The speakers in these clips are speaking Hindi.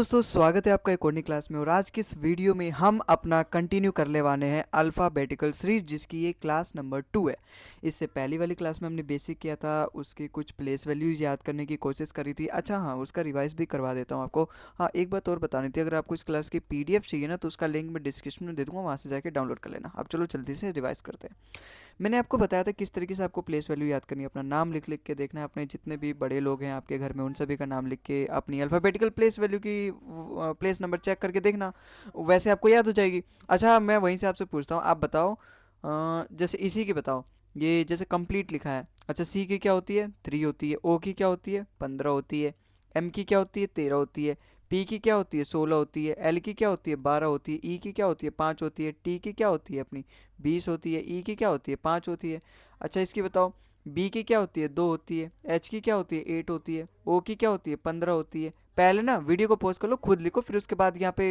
दोस्तों, स्वागत है आपका एक और नई क्लास में। और आज की इस वीडियो में हम अपना कंटिन्यू करने वाले हैं अल्फ़ाबेटिकल सीरीज, जिसकी ये क्लास नंबर 2 है। इससे पहली वाली क्लास में हमने बेसिक किया था, उसकी कुछ प्लेस वैल्यूज याद करने की कोशिश करी थी। अच्छा हाँ, उसका रिवाइज भी करवा देता हूँ आपको। हाँ, एक बात और बतानी थी, अगर आपको इस क्लास की PDF चाहिए ना, तो उसका लिंक मैं डिस्क्रिप्शन में दे दूँगा, वहाँ से जाके डाउनलोड कर लेना। अब चलो जल्दी से रिवाइज करते हैं। मैंने आपको बताया था किस तरीके से आपको प्लेस वैल्यू याद करनी है। अपना नाम लिख लिख के देखना है, अपने जितने भी बड़े लोग हैं आपके घर में उन सभी का नाम लिख के अपनी अल्फ़ाबेटिकल प्लेस वैल्यू की प्लेस नंबर चेक करके देखना, वैसे आपको याद हो जाएगी। अच्छा, मैं वहीं से आपसे पूछता हूँ, आप बताओ। जैसे इसी की बताओ, ये जैसे कंप्लीट लिखा है। अच्छा, सी की क्या होती है? 3 होती है। ओ की क्या होती है? 15 होती है। एम की क्या होती है? 13 होती है। पी की क्या होती है? 16 होती है। एल की क्या होती है? 12 होती है। ई की क्या होती है? 5 होती है। टी की क्या होती है अपनी? 20 होती है। ई की क्या होती है? 5 होती है। अच्छा, इसकी बताओ। बी की क्या होती है? 2 होती है। एच की क्या होती है? 8 होती है। ओ की क्या होती है? 15 होती है। पहले ना वीडियो को पॉज कर लो, खुद लिखो, फिर उसके बाद यहाँ पे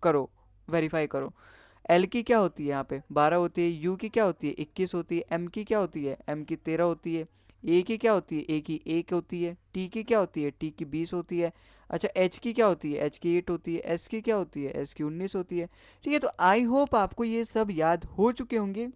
करो, वेरीफाई करो। एल की क्या होती है? यहाँ पे 12 होती है। यू की क्या होती है? 21 होती है। एम की क्या होती है? एम की 13 होती है। ए की क्या होती है? ए की 1 होती है। टी की क्या होती है? टी की 20 होती है। अच्छा, एच की क्या होती है? एच की 8 होती है। एस की क्या होती है? एस की 19 होती है। ठीक है, तो आई होप आपको ये सब याद हो चुके होंगे।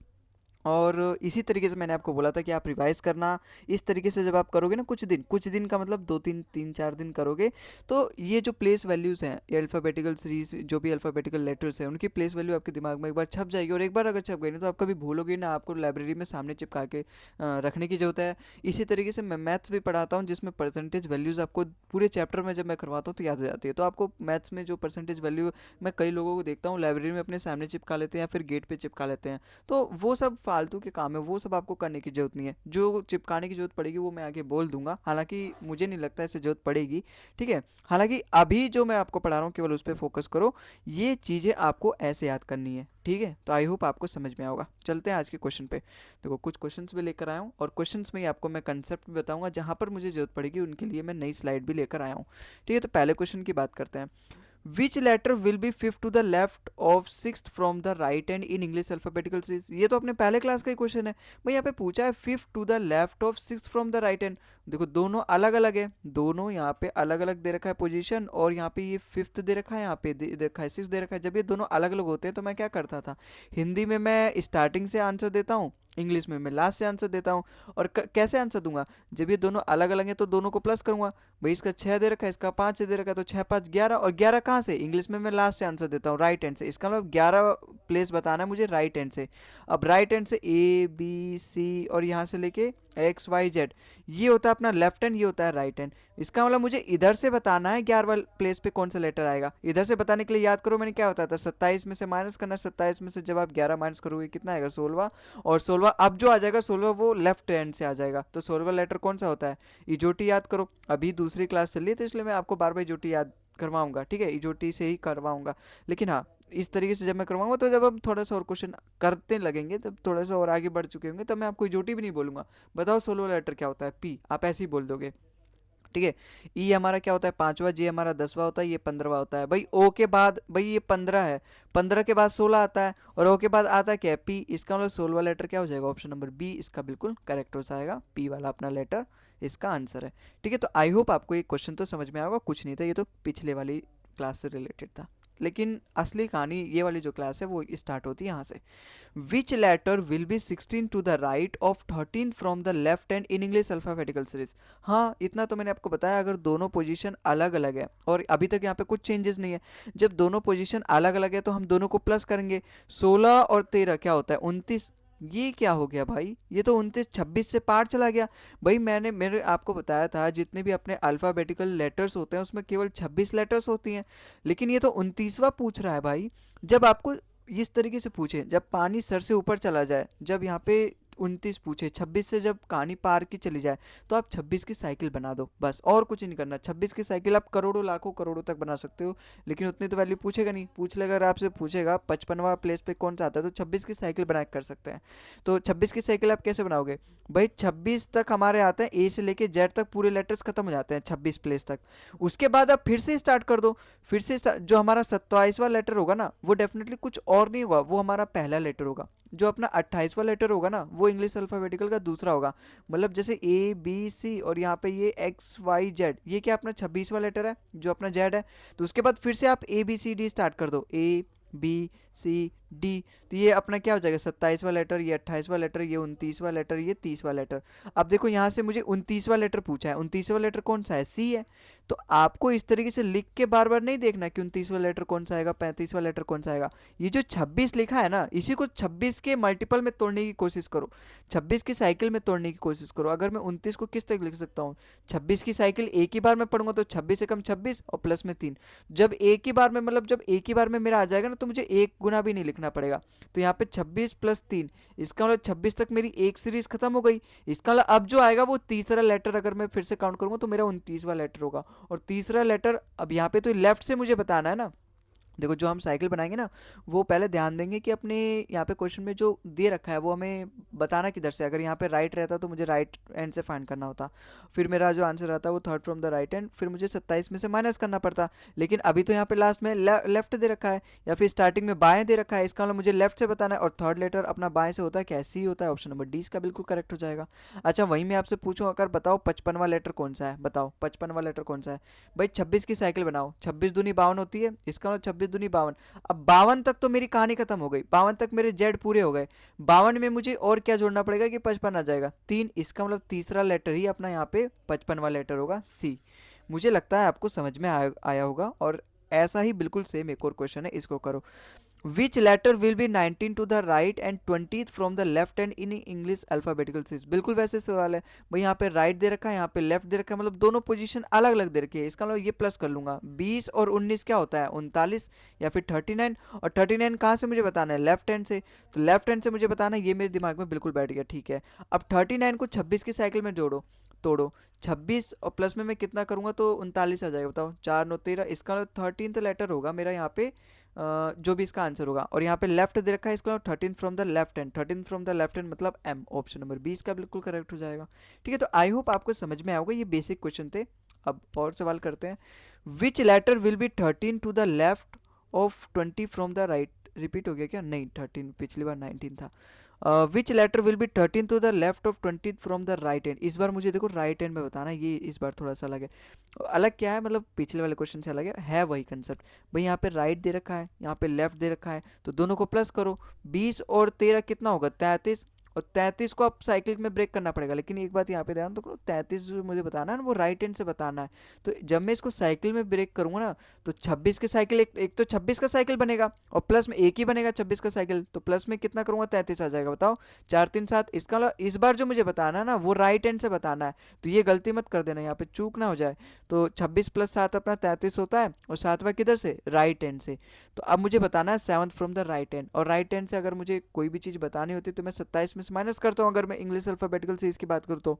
और इसी तरीके से मैंने आपको बोला था कि आप रिवाइज करना। इस तरीके से जब आप करोगे ना, कुछ दिन का मतलब 2 3 4 दिन करोगे, तो ये जो प्लेस वैल्यूज़ हैं, ये अल्फ़ाबेटिकल सीरीज जो भी अल्फ़ाबेटिकल लेटर्स हैं, उनकी प्लेस वैल्यू आपके दिमाग में एक बार छप जाएगी। और एक बार अगर छप गई ना, तो आप कभी भूलोगे ना, आपको लाइब्रेरी में सामने चिपका के रखने की जरूरत है। इसी तरीके से मैं मैथ्स भी पढ़ाता हूँ, जिसमें परसेंटेज वैल्यूज़ आपको पूरे चैप्टर में जब मैं करवाता हूँ तो याद हो जाती है। तो आपको मैथ्स में जो परसेंटेज वैल्यू, मैं कई लोगों को देखता हूँ लाइब्रेरी में अपने सामने चिपका लेते हैं या फिर गेट पे चिपका लेते हैं। तो वो सब फालतू के काम है, वो सब आपको करने की ज़रूरत नहीं है। जो चिपकाने की ज़रूरत पड़ेगी वो मैं आगे बोल दूंगा, हालांकि मुझे नहीं लगता इससे ज़रूरत पड़ेगी। ठीक है, हालांकि अभी जो मैं आपको पढ़ा रहा हूँ केवल उस पर फोकस करो। ये चीज़ें आपको ऐसे याद करनी है। ठीक है, तो आई होप आपको समझ में आएगा। चलते हैं आज के क्वेश्चन पे। देखो, कुछ क्वेश्चंस भी लेकर आया हूँ, और क्वेश्चंस में ही आपको मैं कंसेप्ट भी बताऊंगा, जहाँ पर मुझे ज़रूरत पड़ेगी उनके लिए मैं नई स्लाइड भी लेकर आया हूँ। ठीक है, तो पहले क्वेश्चन की बात करते हैं। Which letter will be fifth to the left of sixth from the right hand in English alphabetical series? ये तो अपने पहले क्लास का ही क्वेश्चन है भाई। यहाँ पे पूछा है fifth to the left of sixth from the right hand. देखो, दोनों अलग अलग है, दोनों यहाँ पे अलग अलग दे रखा है पोजीशन, और यहाँ पे ये फिफ्थ दे रखा है, यहाँ पे दे रखा है सिक्स दे रखा है। जब ये दोनों अलग अलग होते हैं तो मैं क्या करता था, हिंदी में मैं स्टार्टिंग से आंसर देता हूँ, इंग्लिश में मैं लास्ट से आंसर देता हूँ। और कैसे आंसर दूंगा, जब ये दोनों अलग अलग हैं तो दोनों को प्लस करूंगा। भाई, इसका 6 दे रखा है, इसका 5 दे रखा है, तो 6 5 11, और 11 कहाँ से? इंग्लिश में मैं लास्ट से आंसर देता हूँ, राइट हैंड से। इसका मतलब 11 प्लेस बताना है मुझे राइट हैंड से। अब राइट हैंड से A B C और यहाँ से लेके XYZ, ये होता है अपना लेफ्ट हैंड, ये होता है राइट हैंड। इसका मतलब मुझे इधर से बताना है 11 प्लेस पे कौन सा लेटर आएगा। इधर से बताने के लिए याद करो मैंने क्या बताया था, 27 में से माइनस करना। 27 में से जब आप 11 माइनस करोगे कितना आएगा? 16। और 16 अब जो आ जाएगा, 16 वो लेफ्ट हैंड से आ जाएगा। तो 16 लेटर कौन सा होता है? इजोटी याद करो। अभी दूसरी क्लास चल रही है तो इसलिए मैं आपको बार बार इजोटी याद करवाऊंगा। ठीक है, इजोटी से ही करवाऊंगा। लेकिन हाँ, इस तरीके से जब मैं करवाऊंगा तो जब हम थोड़ा सा और क्वेश्चन करते लगेंगे, तब थोड़ा सा और आगे बढ़ चुके होंगे, तब मैं आपको इजोटी भी नहीं बोलूंगा। बताओ 16 लेटर क्या होता है? पी, आप ऐसे ही बोल दोगे। ठीक है, ई हमारा क्या होता है? 5वां। जे हमारा 10वां होता है। ये 15वां होता है। भाई ओ के बाद, भाई ये 15 है, 15 के बाद 16 आता है, और ओ के बाद आता है क्या है? पी। इसका मतलब 16वां लेटर क्या हो जाएगा? ऑप्शन नंबर बी इसका बिल्कुल करेक्ट हो जाएगा। पी वाला अपना लेटर इसका आंसर है। ठीक है, तो आई होप आपको ये क्वेश्चन तो समझ में आएगा। कुछ नहीं था, ये तो पिछले वाली क्लास से रिलेटेड था, लेकिन असली कहानी ये वाली जो क्लास है वो स्टार्ट होती है यहाँ से। Which letter will be 16 to the right of 13 from the left hand in English alphabetical series? हाँ, इतना तो मैंने आपको बताया। अगर दोनों पोजीशन अलग अलग है, और अभी तक यहाँ पे कुछ चेंजेस नहीं है, जब दोनों पोजीशन अलग अलग है तो हम दोनों को प्लस करेंगे। 16 और 13 क्या होता है? 29। ये क्या हो गया भाई? ये तो 29 26 से पार चला गया। भाई, मेरे आपको बताया था जितने भी अपने अल्फ़ाबेटिकल लेटर्स होते हैं उसमें केवल 26 लेटर्स होती हैं, लेकिन ये तो 29वां पूछ रहा है भाई। जब आपको इस तरीके से पूछे, जब पानी सर से ऊपर चला जाए, जब यहाँ पे 29 पूछे, 26 से जब कहानी पार की चली जाए, तो आप 26 की साइकिल बना दो, बस और कुछ नहीं करना। 26 की साइकिल आप करोड़ों लाखों करोड़ों तक बना सकते हो, लेकिन उतनी तो वैल्यू पूछेगा नहीं। पूछ लेगा, अगर आपसे पूछेगा 55वां प्लेस पे कौन सा आता है, तो 26 की साइकिल बना कर सकते हैं। तो 26 की साइकिल आप कैसे बनाओगे भाई? 26 तक हमारे आते हैं, ए से लेके जेड तक पूरे लेटर्स खत्म हो जाते हैं 26 प्लेस तक। उसके बाद आप फिर से स्टार्ट कर दो। फिर से जो हमारा 27वां लेटर होगा ना, वो डेफिनेटली कुछ और नहीं होगा, वो हमारा पहला लेटर होगा। जो अपना 28वां लेटर होगा ना, वो इंग्लिश अल्फ़ाबेटिकल का दूसरा होगा। मतलब जैसे ए बी सी और यहाँ पे ये एक्स वाई जेड, ये क्या अपना 26वां लेटर है जो अपना जेड है। तो उसके बाद फिर से आप A B C D start कर दो, ए बी सी डी, तो ये अपना क्या हो जाएगा 27वां लेटर, ये 28वां लेटर, ये 29वां लेटर, ये 30वां लेटर। अब देखो यहाँ से मुझे 29वां लेटर पूछा है, 29वां लेटर कौन सा है, सी है। तो आपको इस तरीके से लिख के बार बार नहीं देखना कि 29वां लेटर कौन सा आएगा, 35वां लेटर कौन सा आएगा। ये जो 26 लिखा है ना, इसी को 26 के मल्टीपल में तोड़ने की कोशिश करो, 26 की साइकिल में तोड़ने की कोशिश करो। अगर मैं 29 को किस तरह लिख सकता हूँ, 26 की साइकिल एक ही बार में पढ़ूंगा तो 26 एकम 26 और प्लस में 3। जब एक ही बार में, मतलब जब एक ही बार में मेरा आ जाएगा ना, तो मुझे एक गुना भी नहीं लिखना पड़ेगा। तो यहाँ पे 26 प्लस 3, इसका मतलब 26 तक मेरी एक सीरीज खत्म हो गई। इसका मतलब अब जो आएगा वो तीसरा लेटर, अगर मैं फिर से काउंट करूंगा तो मेरा 29वां लेटर होगा। और तीसरा लेटर अब यहाँ पे तो लेफ्ट से मुझे बताना है ना। देखो जो हम साइकिल बनाएंगे ना, वो पहले ध्यान देंगे कि अपने यहाँ पे क्वेश्चन में जो दे रखा है वो हमें बताना किधर से। अगर यहाँ पे राइट रहता तो मुझे राइट एंड से फाइंड करना होता, फिर मेरा जो आंसर आता वो third from the right and, फिर मुझे 27 में से माइनस करना पड़ता। लेकिन अभी तो यहाँ पे लास्ट में लेफ्ट दे रखा है या फिर स्टार्टिंग में बाएं दे रखा है, इसका मतलब मुझे लेफ्ट से बताना है। और थर्ड लेटर अपना बाएं से होता है, कैसे ही होता है, ऑप्शन नंबर डी इसका बिल्कुल करेक्ट हो जाएगा। अच्छा वहीं मैं आपसे पूछूं, अगर बताओ 55वां लेटर कौन सा है, बताओ 55वां लेटर कौन सा है। भाई 26 की साइकिल बनाओ, 26 दूनी 52 होती है, इसका मतलब 26 दूनी 52। अब 52 तक तो मेरी कहानी खत्म हो गई, 52 तक मेरे जेड पूरे हो गए। 52 में मुझे और क्या जोड़ना पड़ेगा कि 55 आ जाएगा, 3, इसका मतलब तीसरा लेटर ही अपना यहाँ पे 55वां लेटर होगा, सी। मुझे लगता है आपको समझ में आया होगा। और ऐसा ही बिल्कुल सेम एक और क्वेश्चन है, इसको करो। Which letter will be 19 to the right and 20th from the left hand in English alphabetical series? बिल्कुल वैसे सवाल है भाई, यहाँ पे राइट दे रखा है, यहाँ पे लेफ्ट दे रखा है, मतलब दोनों पोजीशन अलग अलग दे रखी है। इसका मतलब ये प्लस कर लूंगा, 20 और 19 क्या होता है 39 या फिर 39। और 39 कहाँ से मुझे बताना है, लेफ्ट हैंड से। तो लेफ्ट हैंड से मुझे बताना है, ये मेरे दिमाग में बिल्कुल बैठ गया, ठीक है। अब 39 को 26 की साइकिल में जोड़ो, तोड़ो, 26 और प्लस में मैं कितना करूंगा तो 39 आ जाएगा, बताओ 4 9 13, इसका मतलब 13th लेटर होगा मेरा यहाँ पे, जो भी इसका आंसर होगा। और यहाँ पे लेफ्ट दे रखा है, इसका 13 from the left hand, 13 from the left hand मतलब एम, ऑप्शन नंबर 20 का बिल्कुल करेक्ट हो जाएगा। ठीक है, तो आई होप आपको समझ में आएगा, ये बेसिक क्वेश्चन थे। अब और सवाल करते हैं। Which letter will be 13 to the left of 20 from the right, repeat हो गया क्या, नहीं 13 पिछली बार 19 था। Which letter will be 13 to the left of 20 from the right hand. इस बार मुझे देखो राइट हैंड में बताना है, ये इस बार थोड़ा सा अलग है। अलग क्या है, मतलब पिछले वाले क्वेश्चन से अलग है वही कंसेप्ट। भाई यहाँ पे राइट दे रखा है, यहाँ पे लेफ्ट दे रखा है, तो दोनों को प्लस करो, 20 और 13 कितना होगा 33। और 33 को आप साइकिल में ब्रेक करना पड़ेगा, लेकिन एक बात यहाँ पे ध्यान तो करो, 33 जो मुझे बताना है ना वो राइट हैंड से बताना है। तो जब मैं इसको साइकिल में ब्रेक करूंगा ना, तो 26 के साइकिल, एक तो 26 का साइकिल बनेगा और प्लस में एक ही बनेगा 26 का साइकिल, तो प्लस में कितना करूंगा 33 आ जाएगा, बताओ 4 3 7। इसका मतलब इस बार जो मुझे बताना है ना वो राइट हैंड से बताना है, तो ये गलती मत कर देना, यहाँ पे चूक ना हो जाए। तो 26 प्लस 7 अपना 33 होता है, और 7वां किधर से, राइट हैंड से। तो अब मुझे बताना है 7th from the right hand, और राइट हैंड से अगर मुझे कोई भी चीज़ बतानी होती है तो मैं 27 में से माइनस करता हूँ। अगर मैं इंग्लिश अल्फाबेटिकल सीरीज की बात करूँ तो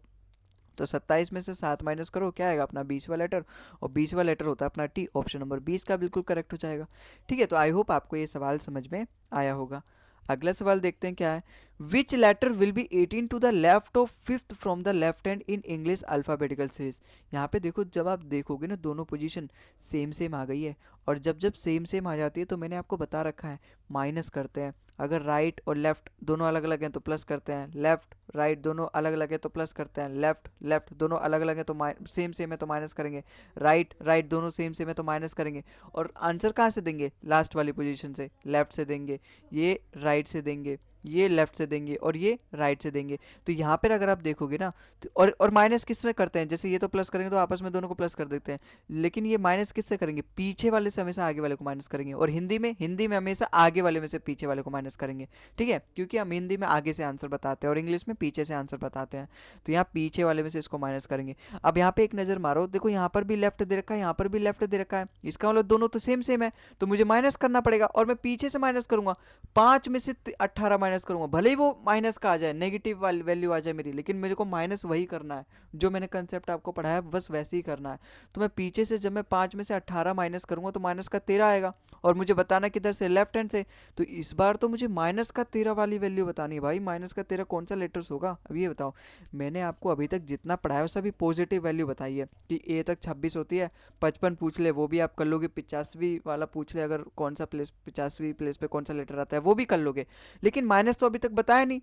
27 में से 7 माइनस करो, क्या आएगा अपना 20वां लेटर, और 20वां लेटर होता है अपना टी, ऑप्शन नंबर 20 का बिल्कुल करेक्ट हो जाएगा। ठीक है, तो आई होप आपको ये सवाल समझ में आया होगा। अगला सवाल देखते हैं क्या है। Which letter will be 18 to the left of 5th from the left hand in English alphabetical series. यहाँ पे देखो, जब आप देखोगे ना दोनों पोजीशन सेम सेम आ गई है, और जब जब सेम सेम आ जाती है तो मैंने आपको बता रखा है माइनस करते हैं। अगर राइट और लेफ्ट दोनों अलग अलग हैं तो प्लस करते हैं, लेफ्ट राइट दोनों अलग अलग है तो प्लस करते हैं, लेफ्ट लेफ्ट दोनों अलग अलग है तो सेम सेम है तो माइनस करेंगे, राइट राइट दोनों सेम सेम है तो माइनस करेंगे। और आंसर कहाँ से देंगे, लास्ट वाली पोजीशन से, लेफ्ट से देंगे, ये राइट से देंगे, ये लेफ्ट से देंगे, और ये राइट से देंगे। तो यहाँ पर अगर आप देखोगे ना तो और माइनस किस में करते हैं, जैसे ये तो प्लस करेंगे तो आपस में दोनों को प्लस कर देते हैं, लेकिन ये माइनस किससे करेंगे, पीछे वाले से हमेशा आगे वाले को माइनस करेंगे। और हिंदी में हमेशा आगे वाले में से पीछे वाले को माइनस करेंगे। ठीक है, क्योंकि हम हिंदी में आगे से आंसर बताते हैं और इंग्लिश में पीछे से आंसर बताते हैं, तो यहाँ पीछे वाले में से इसको माइनस करेंगे। अब यहाँ पे एक नजर मारो, देखो यहाँ पर भी लेफ्ट दे रखा है, यहाँ पर भी लेफ्ट दे रखा है, इसका मतलब दोनों तो सेम सेम है, तो मुझे माइनस करना पड़ेगा। और मैं पीछे से माइनस करूंगा, 5 में से 18 माइनस करूंगा, भले ही वो माइनस का आ जाए, नेगेटिव वाली वैल्यू आ जाए मेरी, लेकिन मेरे को माइनस वही करना है जो मैंने कंसेप्ट आपको पढ़ाया, बस वैसे ही करना है। तो मैं पीछे से जब मैं 5 में से 18 माइनस करूंगा तो माइनस का 13 आएगा, और मुझे बताना किधर से, लेफ्ट हैंड से। तो इस बार तो मुझे माइनस का 13 वाली वैल्यू बतानी है। भाई माइनस का 13 कौन सा लेटर्स होगा, अब ये बताओ। मैंने आपको अभी तक जितना पढ़ाया है सभी पॉजिटिव वैल्यू बताई है कि ए तक 26 होती है, 55 पूछ ले वो भी आप कर लोगे, 85 वाला पूछ ले अगर कौन सा प्लेस 85वीं प्लेस पे कौन सा लेटर आता है वो भी कर लोगे, लेकिन माइनस तो अभी तक बताया नहीं।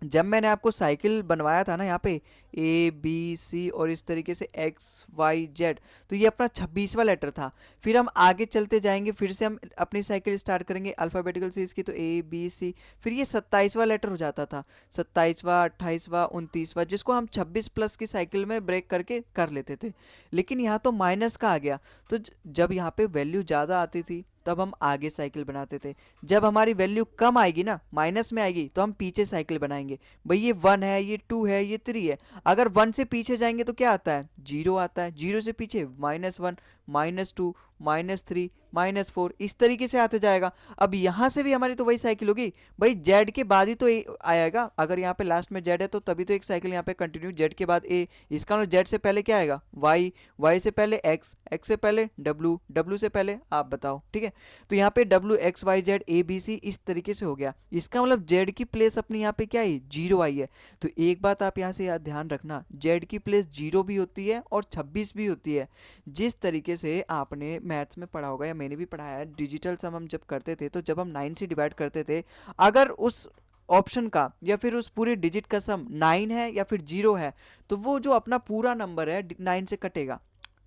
जब मैंने आपको साइकिल बनवाया था ना यहाँ पे ABC और इस तरीके से XYZ, तो ये अपना 26वां लेटर था। फिर हम आगे चलते जाएंगे, फिर से हम अपनी साइकिल स्टार्ट करेंगे अल्फ़ाबेटिकल सीरीज की, तो ABC, फिर ये 27वां लेटर हो जाता था, 27वां, 28वां, 29वां, जिसको हम 26 प्लस की साइकिल में ब्रेक करके कर लेते थे। लेकिन यहाँ तो माइनस का आ गया, तो जब यहाँ पे वैल्यू ज़्यादा आती थी तब हम आगे साइकिल बनाते थे, जब हमारी वैल्यू कम आएगी ना, माइनस में आएगी, तो हम पीछे साइकिल बनाएंगे। भाई ये 1 है, ये 2 है, ये 3 है, अगर 1 से पीछे जाएंगे तो क्या आता है, 0 आता है, 0 से पीछे -1, -2, -3, -4, इस तरीके से आते जाएगा। अब यहाँ से भी हमारी तो वही साइकिल होगी, भाई जेड के बाद ही तो ए आएगा, अगर यहाँ पे लास्ट में जेड है तो तभी तो एक साइकिल यहाँ पे कंटिन्यू, जेड के बाद ए, इसका मतलब जेड से पहले क्या आएगा, वाई, वाई से पहले एक्स, एक्स से पहले डब्लू, डब्लू से पहले आप बताओ, ठीक है। तो यहाँ पे WXYZ ABC इस तरीके से हो गया, इसका मतलब जेड की प्लेस अपनी यहाँ पे क्या है, 0 आई है। तो एक बात आप यहाँ से याद ध्यान रखना, जेड की प्लेस 0 भी होती है और 26 भी होती है। जिस तरीके से आपने मैथ्स में पढ़ा होगा या मैंने भी पढ़ाया है, डिजिटल सम हम जब करते थे तो जब हम 9 से डिवाइड करते थे, अगर उस ऑप्शन का या फिर उस पूरे डिजिट का सम 9 है या फिर 0 है, तो वो जो अपना पूरा नंबर है 9 से कटेगा।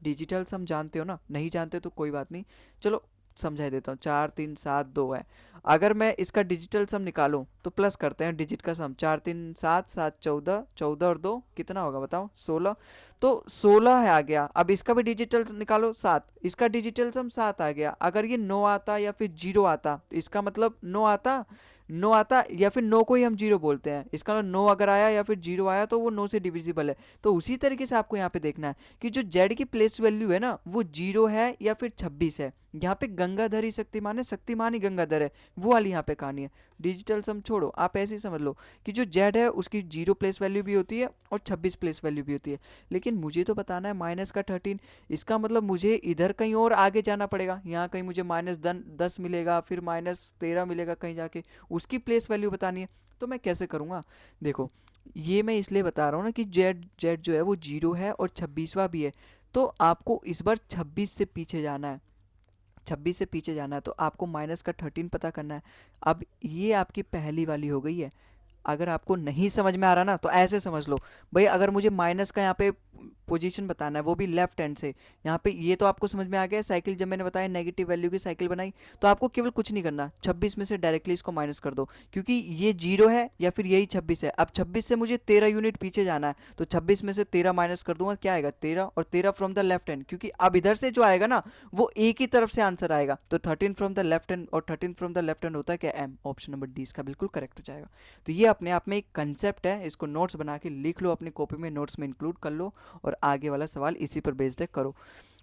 डिजिटल सम जानते हो ना, नहीं जानते तो कोई बात नहीं, चलो समझा देता हूँ। 4 3 7 2 है, अगर मैं इसका डिजिटल सम निकालूं तो प्लस करते हैं डिजिट का सम, 4 3 7 7 14, 14 और 2 कितना होगा बताओ, 16, तो 16 है आ गया। अब इसका भी डिजिटल निकालो 7, इसका डिजिटल सम 7 आ गया। अगर ये 9 आता या फिर 0 आता तो इसका मतलब 9 आता, 9 आता या फिर 9 को ही हम 0 बोलते हैं, इसका मतलब 9 अगर आया या फिर 0 आया तो वो 9 से डिविजिबल है। तो उसी तरीके से आपको यहाँ पे देखना है कि जो जेड की प्लेस वैल्यू है ना, वो 0 है या फिर 26 है। यहाँ पे गंगाधर ही शक्तिमान है, शक्तिमान ही गंगाधर है, वो वाली यहाँ पे कहानी है। डिजिटल सम छोड़ो, आप ऐसे ही समझ लो कि जो जेड है उसकी 0 प्लेस वैल्यू भी होती है और 26 प्लेस वैल्यू भी होती है। लेकिन मुझे तो बताना है माइनस का 13, इसका मतलब मुझे इधर कहीं और आगे जाना पड़ेगा, यहाँ कहीं मुझे -10 मिलेगा, फिर -13 मिलेगा कहीं जाके, उसकी प्लेस वैल्यू बतानी है। तो मैं कैसे करूँगा, देखो ये मैं इसलिए बता रहा हूँ ना कि जेड जेड जो है वो 0 है और 26वां भी है, तो आपको इस बार 26 से पीछे जाना है, 26 से पीछे जाना है, तो आपको माइनस का 13 पता करना है। अब ये आपकी पहली वाली हो गई है। अगर आपको नहीं समझ में आ रहा ना तो ऐसे समझ लो, भाई अगर मुझे माइनस का यहाँ पे पोजीशन बताना है वो भी लेफ्ट हैंड से, यहाँ पे ये तो आपको समझ में आ गया, साइकिल जब मैंने बताया नेगेटिव वैल्यू की साइकिल बनाई, तो आपको केवल कुछ नहीं करना, 26 में से डायरेक्टली इसको माइनस कर दो, क्योंकि ये 0 है या फिर यही 26 है। अब 26 से मुझे 13 यूनिट पीछे जाना है, तो 26 में से 13 माइनस कर दूंगा, क्या आएगा 13, और 13 फ्रॉम द लेफ्ट हैंड, क्योंकि अब इधर से जो आएगा ना वो एक ही तरफ से आंसर आएगा, तो 13 फ्रॉम द लेफ्ट हैंड, और 13 फ्रॉम द लेफ्ट हैंड होता है क्या, एम, ऑप्शन नंबर डी इसका बिल्कुल करेक्ट हो जाएगा। तो ये अपने आप में एक कंसेप्ट है, इसको नोट्स बना के लिख लो, अपनी कॉपी में नोट्स में इंक्लूड कर लो, और आगे वाला सवाल इसी पर बेस्ड है, करो।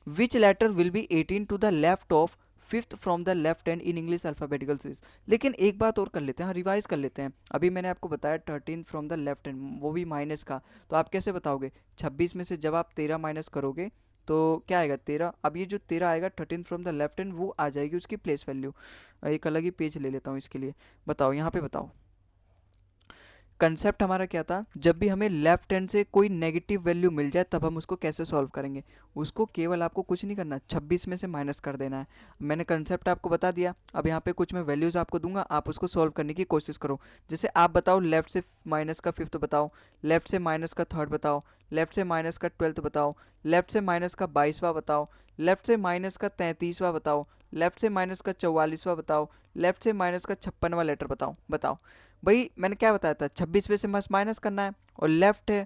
Which letter will be 18 to the left of fifth from the left hand in English alphabetical series. लेकिन एक बात और कर लेते हैं, हाँ रिवाइज कर लेते हैं। अभी मैंने आपको बताया 13 फ्रॉम द लेफ्ट हैंड, वो भी माइनस का, तो आप कैसे बताओगे, 26 में से जब आप 13 माइनस करोगे तो क्या आएगा 13। अब ये जो 13 आएगा 13 फ्रॉम द लेफ्ट हैंड, वो आ जाएगी उसकी प्लेस वैल्यू। एक अलग ही पेज ले लेता हूँ इसके लिए, बताओ यहाँ पे बताओ कंसेप्ट हमारा क्या था, जब भी हमें लेफ्ट हैंड से कोई नेगेटिव वैल्यू मिल जाए तब हम उसको कैसे सॉल्व करेंगे। उसको केवल आपको कुछ नहीं करना, 26 में से माइनस कर देना है। मैंने कंसेप्ट आपको बता दिया, अब यहाँ पे कुछ मैं वैल्यूज़ आपको दूंगा, आप उसको सॉल्व करने की कोशिश करो। जैसे आप बताओ लेफ्ट से माइनस का फिफ्थ बताओ, लेफ्ट से माइनस का थर्ड बताओ, लेफ्ट से माइनस का 12th बताओ, लेफ्ट से माइनस का 22वां बताओ, लेफ्ट से माइनस का 33वां बताओ, लेफ्ट से माइनस का 44वां बताओ, लेफ्ट से माइनस का 56वां लेटर बताओ। बताओ भाई मैंने क्या बताया था, 26 में से मस माइनस करना है और लेफ्ट है।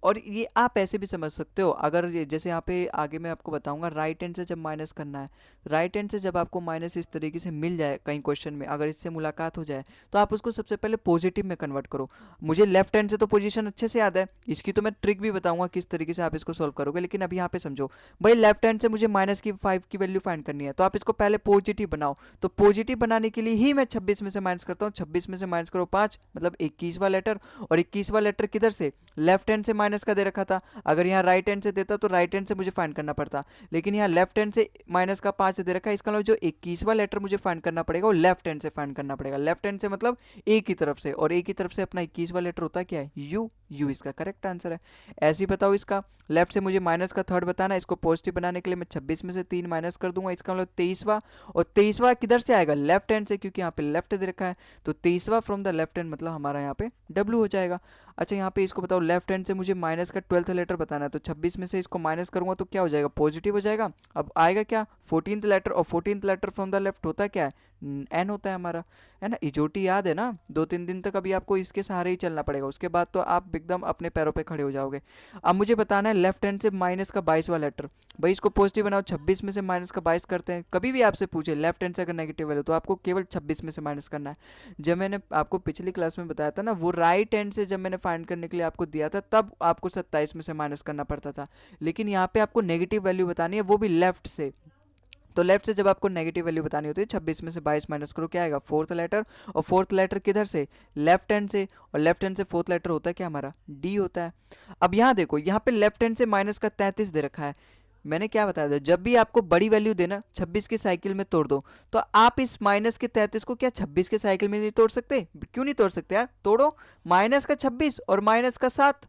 और ये आप ऐसे भी समझ सकते हो, अगर जैसे यहाँ पे आगे मैं आपको बताऊंगा, राइट हैंड से जब माइनस करना है, राइट हैंड से जब आपको माइनस इस तरीके से मिल जाए कहीं क्वेश्चन में, अगर इससे मुलाकात हो जाए तो आप उसको सबसे पहले पॉजिटिव में कन्वर्ट करो। मुझे लेफ्ट हैंड से तो पोजीशन अच्छे से याद है, इसकी तो मैं ट्रिक भी बताऊंगा किस तरीके से आप इसको सोल्व करोगे, लेकिन अभी यहाँ पे समझो, भाई लेफ्ट हैंड से मुझे माइनस की 5 की वैल्यू फाइंड करनी है, तो आप इसको पहले पॉजिटिव बनाओ। तो पॉजिटिव बनाने के लिए ही मैं 26 में से माइनस करता हूँ, 26 में से माइनस करो 5, मतलब 21वां लेटर, और 21वां लेटर किधर से, लेफ्ट हैंड से माइनस का दे रखा था। अगर यहाँ राइट हैंड से देता तो राइट हैंड से मुझे फाइंड करना पड़ता, लेकिन यहाँ लेफ्ट हैंड से माइनस का 5 दे रखा है, इसका मतलब जो 21वां लेटर मुझे फाइंड करना पड़ेगा वो लेफ्ट हैंड से फाइंड करना पड़ेगा। लेफ्ट हैंड से मतलब ए की तरफ से, और ए की तरफ से अपना 21वां लेटर होता है क्या है, यू। यू इसका करेक्ट आंसर है। ऐसे ही बताओ इसका लेफ्ट से मुझे माइनस का थर्ड बताना है, इसको पॉजिटिव बनाने के लिए मैं 26 में से 3 माइनस कर दूंगा, इसका मतलब 23वां। और 23वां किधर से आएगा, लेफ्ट हैंड से, क्योंकि यहाँ पे लेफ्ट दे रखा है, तो 23वां फ्रॉम द लेफ्ट हैंड मतलब हमारा यहाँ पे डब्ल्यू हो जाएगा। अच्छा यहाँ पे इसको बताओ लेफ्ट हैंड से मुझे माइनस का 12th लेटर बताना है, तो 26 में से इसको माइनस करूंगा तो क्या हो जाएगा, पॉजिटिव हो जाएगा। अब आएगा क्या, 14th लेटर, और 14th letter from the left होता क्या है, एन होता है हमारा, है ना। इजोटी याद है ना, 2-3 दिन तक अभी आपको इसके सहारे ही चलना पड़ेगा, उसके बाद तो आप एकदम अपने पैरों पे खड़े हो जाओगे। अब मुझे बताना है लेफ्ट हैंड से माइनस का 22वां लेटर, भाई इसको पॉजिटिव बनाओ, 26 में से माइनस का 22 करते हैं। कभी भी आपसे पूछे लेफ्ट हैंड से अगर नेगेटिव वैल्यू तो आपको केवल 26 में से माइनस करना है। जब मैंने आपको पिछली क्लास में बताया था ना, वो राइट हैंड से जब मैंने फाइंड करने के लिए आपको दिया था तब आपको 27 में से माइनस करना पड़ता था, लेकिन यहाँ पे आपको नेगेटिव वैल्यू बतानी है, वो भी लेफ्ट से। तो लेफ्ट से जब आपको नेगेटिव वैल्यू बतानी होती है, 26 में से 22 माइनस करो, क्या आएगा, फोर्थ लेटर। और फोर्थ लेटर किधर से, लेफ्ट हैंड से, और लेफ्ट हैंड से फोर्थ लेटर होता है क्या हमारा, डी होता है। अब यहाँ देखो, यहाँ पे लेफ्ट हैंड से माइनस का 33 दे रखा है, मैंने क्या बताया था, जब भी आपको बड़ी वैल्यू देना 26 के साइकिल में तोड़ दो, तो आप इस माइनस के 33 को क्या 26 के साइकिल में नहीं तोड़ सकते, क्यों नहीं तोड़ सकते यार, तोड़ो। माइनस का 26 और माइनस का 7,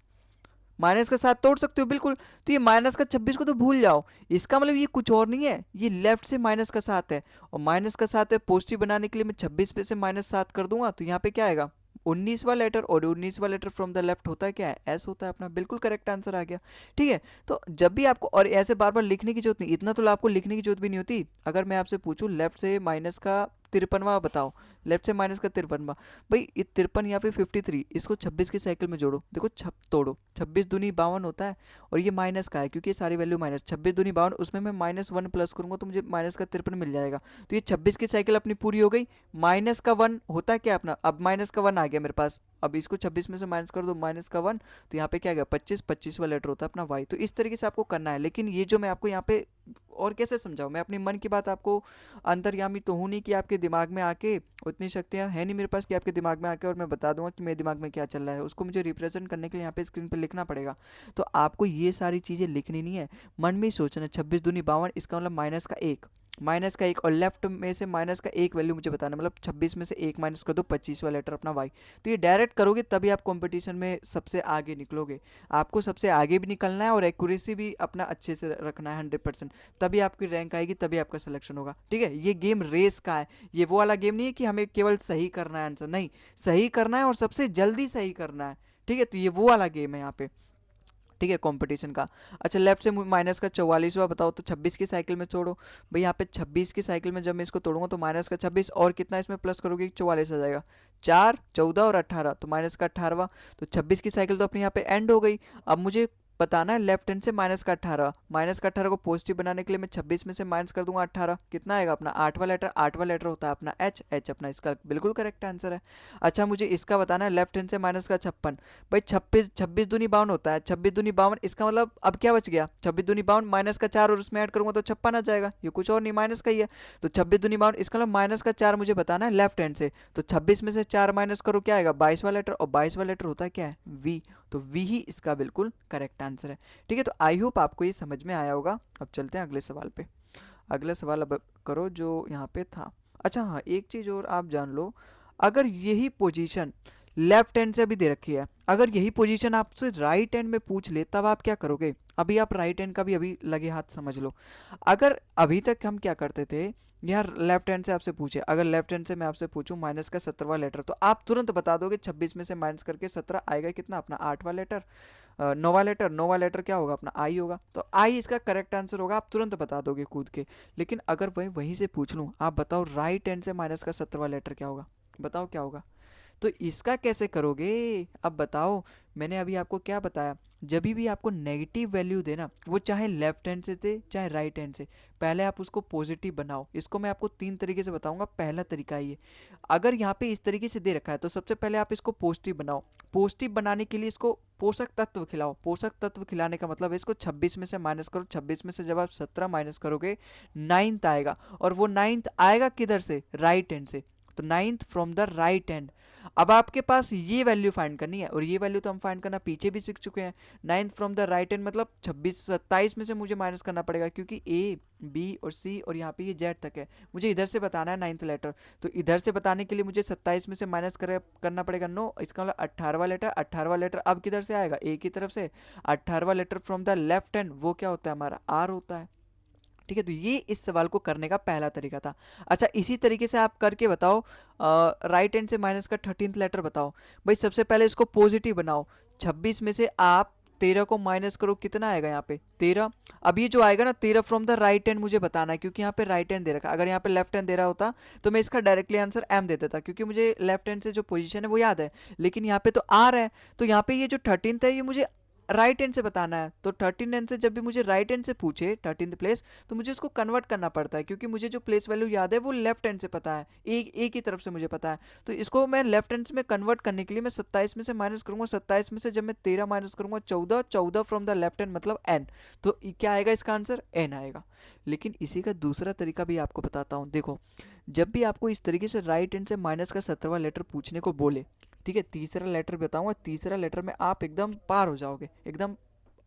माइनस का 7 तोड़ सकते हो बिल्कुल। तो ये माइनस का 26 को तो भूल जाओ, इसका मतलब ये कुछ और नहीं है, ये लेफ्ट से माइनस का 7 है, और माइनस का 7 है, पॉजिटिव बनाने के लिए मैं 26 पे से माइनस 7 कर दूंगा, तो यहाँ पे क्या आएगा, 19वां लेटर, और 19वां लेटर फ्रॉम द लेफ्ट होता है क्या है, एस होता है अपना, बिल्कुल करेक्ट आंसर आ गया। ठीक है, तो जब भी आपको, और ऐसे बार बार लिखने की जरूरत नहीं, इतना तो आपको लिखने की जरूरत भी नहीं होती। अगर मैं आपसे पूछूं लेफ्ट से माइनस का 53वां बताओ, लेफ्ट से माइनस का 53वां, भाई ये 53 या फिर 53, इसको 26 की साइकिल में जोड़ो, देखो तोड़ो, 26 दूनी 52 होता है, और ये माइनस का है क्योंकि ये सारी वैल्यू माइनस, 26 दूनी 52, उसमें मैं -1 प्लस करूंगा तो मुझे माइनस का 53 मिल जाएगा। तो ये 26 की साइकिल अपनी पूरी हो गई। माइनस का 1 होता है क्या अपना, अब माइनस का 1 आ गया मेरे पास, अब इसको 26 में से माइनस कर दो, माइनस का 1, तो यहाँ पे क्या गया 25, 25वां लेटर होता है अपना वाई। तो इस तरीके से आपको करना है, लेकिन ये जो मैं आपको यहाँ पे और कैसे समझाऊं, मैं अपने मन की बात आपको, अंतर्यामी तो हूं नहीं कि आपके दिमाग में आके, उतनी शक्तियां है नहीं मेरे पास कि आपके दिमाग में आके और मैं बता दूंगा कि मेरे दिमाग में क्या चल रहा है, उसको मुझे रिप्रेजेंट करने के लिए यहाँ पे स्क्रीन पे लिखना पड़ेगा। तो आपको ये सारी चीज़ें लिखनी नहीं है, मन में ही सोचना, 26 दूनी 52, इसका मतलब माइनस का 1, माइनस का 1, और लेफ्ट में से माइनस का 1 वैल्यू मुझे बताना, मतलब 26 में से 1 माइनस कर दो, 25वां लेटर अपना वाई। तो ये डायरेक्ट करोगे तभी आप कंपटीशन में सबसे आगे निकलोगे, आपको सबसे आगे भी निकलना है और एक्यूरेसी भी अपना अच्छे से रखना है 100%, तभी आपकी रैंक आएगी, तभी आपका सिलेक्शन होगा। ठीक है, ये गेम रेस का है, ये वो वाला गेम नहीं है कि हमें केवल सही करना है आंसर, नहीं, सही करना है और सबसे जल्दी सही करना है। ठीक है, तो ये वो वाला गेम है यहाँ पे, ठीक है, कंपटीशन का। अच्छा लेफ्ट से माइनस का 44वां बताओ, तो 26 की साइकिल में छोड़ो, भाई यहाँ पे 26 की साइकिल में जब मैं इसको तोड़ूंगा तो माइनस का 26, और कितना इसमें प्लस करोगे, 44 आ जाएगा, 4, 14 और 18, तो माइनस का 18वां। तो 26 की साइकिल तो अपनी यहाँ पे एंड हो गई। अब मुझे बताना है लेफ्ट हैंड से माइनस का 18, माइनस का 18 को पॉजिटिव बनाने के लिए मैं 26 में से माइनस कर दूंगा 18, कितना आएगा अपना 8वां लेटर, 8वां लेटर होता है अपना एच, एच अपना इसका बिल्कुल करेक्ट आंसर है। अच्छा मुझे इसका बताना है लेफ्ट हैंड से माइनस का 56, भाई 26, 26 दूनी 52 होता है, 26 दूनी 52, इसका मतलब अब क्या बच गया, 26 दूनी 52 माइनस का 4 और उसमें ऐड करूंगा तो 56 आ जाएगा, ये कुछ और नहीं माइनस का ही है। तो 26 दूनी 52, इसका मतलब माइनस का 4 मुझे बताना है लेफ्ट हैंड से, तो 26 में से 4 माइनस करो, क्या आएगा 22वां लेटर, और 22वां लेटर होता है क्या है, वी, तो वी ही इसका बिल्कुल करेक्ट आंसर है। ठीक है, तो आई होप आपको ये समझ में आया होगा। अब चलते हैं अगले सवाल पे, अगला सवाल अब करो जो यहाँ पे था। अच्छा हाँ, एक चीज़ और आप जान लो, अगर यही पोजीशन लेफ्ट हैंड से अभी दे रखी है, अगर यही पोजीशन आपसे राइट हैंड में पूछ ले तब आप क्या करोगे। अभी आप राइट हैंड का भी अभी लगे हाथ समझ लो। अगर अभी तक हम क्या करते थे, यार लेफ्ट हैंड से आपसे पूछे, अगर लेफ्ट हैंड से मैं आपसे पूछूं माइनस का 17वां लेटर, तो आप तुरंत बता दोगे 26 में से माइनस करके 17 आएगा कितना अपना 8वां लेटर, 9वां लेटर, 9वां लेटर क्या होगा अपना आई होगा, तो आई इसका करेक्ट आंसर होगा, आप तुरंत बता दोगे कूद के। लेकिन अगर वही वहीं से पूछ लूँ, आप बताओ राइट हैंड से माइनस का 17वां लेटर क्या होगा, बताओ क्या होगा। तो इसका कैसे करोगे, अब बताओ। मैंने अभी आपको क्या बताया, जब भी आपको नेगेटिव वैल्यू देना, वो चाहे लेफ्ट हैंड से दे चाहे राइट हैंड से, पहले आप उसको पॉजिटिव बनाओ। इसको मैं आपको 3 तरीके से बताऊंगा। पहला तरीका ये, अगर यहाँ पे इस तरीके से दे रखा है तो सबसे पहले आप इसको पॉजिटिव बनाओ। पॉजिटिव बनाने के लिए इसको पोषक तत्व खिलाओ। पोषक तत्व खिलाने का मतलब है इसको 26 में से माइनस करो, 26 में से जब आप 17 माइनस करोगे 9th आएगा, और वो 9th आएगा किधर से, राइट हैंड से। तो ninth from the right hand. अब आपके पास ये वैल्यू फाइंड करनी है, और ये वैल्यू तो हम फाइंड करना पीछे भी सीख चुके हैं। Ninth from the right hand मतलब 27 में से मुझे माइनस करना पड़ेगा, क्योंकि ए बी और सी और यहाँ पे ये जेड तक है, मुझे इधर से बताना है नाइन्थ लेटर। तो इधर से बताने के लिए मुझे 27 में से माइनस करना पड़ेगा 9, इसका मतलब 18वां लेटर। 18वां लेटर अब किधर से आएगा, ए की तरफ से। 18वां letter from the left hand वो क्या होता है, हमारा आर होता है। ठीक है, तो ये इस सवाल को करने का पहला तरीका था। अच्छा, इसी तरीके से आप करके बताओ, राइट हैंड से माइनस का 13th लेटर बताओ। भाई सबसे पहले इसको पॉजिटिव बनाओ। 26 में से आप 13 को माइनस करो, कितना आएगा यहाँ पे 13। अब ये जो आएगा ना 13 फ्रॉम द राइट हैंड मुझे बताना है, क्योंकि यहाँ पे राइट हैंड दे रखा है। अगर यहाँ पे लेफ्ट हैंड दे रहा होता तो मैं इसका डायरेक्टली आंसर एम दे देता, क्योंकि मुझे लेफ्ट हैंड से जो पोजीशन है वो याद है। लेकिन यहाँ पे तो आर है, तो यहाँ पे ये जो 13th है ये मुझे राइट हैंड से बताना है। तो 13 से जब भी मुझे राइट हैंड से पूछे 13th प्लेस, तो मुझे उसको कन्वर्ट करना पड़ता है, क्योंकि मुझे जो प्लेस वैल्यू याद है वो लेफ्ट हैंड से पता है, एक ही तरफ से मुझे पता है। तो इसको मैं लेफ्ट हैंड में कन्वर्ट करने के लिए मैं 27 में से माइनस करूंगा। 27 में से जब मैं 13 माइनस करूंगा 14, 14 फ्रॉम द लेफ्ट हैंड मतलब एन। तो क्या आएगा इसका आंसर, एन आएगा। लेकिन इसी का दूसरा तरीका भी आपको बताता हूँ। देखो, जब भी आपको इस तरीके से राइट हैंड से माइनस का 17वां लेटर पूछने को बोले, ठीक है, तीसरा लेटर बताऊंगा, तीसरा लेटर में आप एकदम पार हो जाओगे, एकदम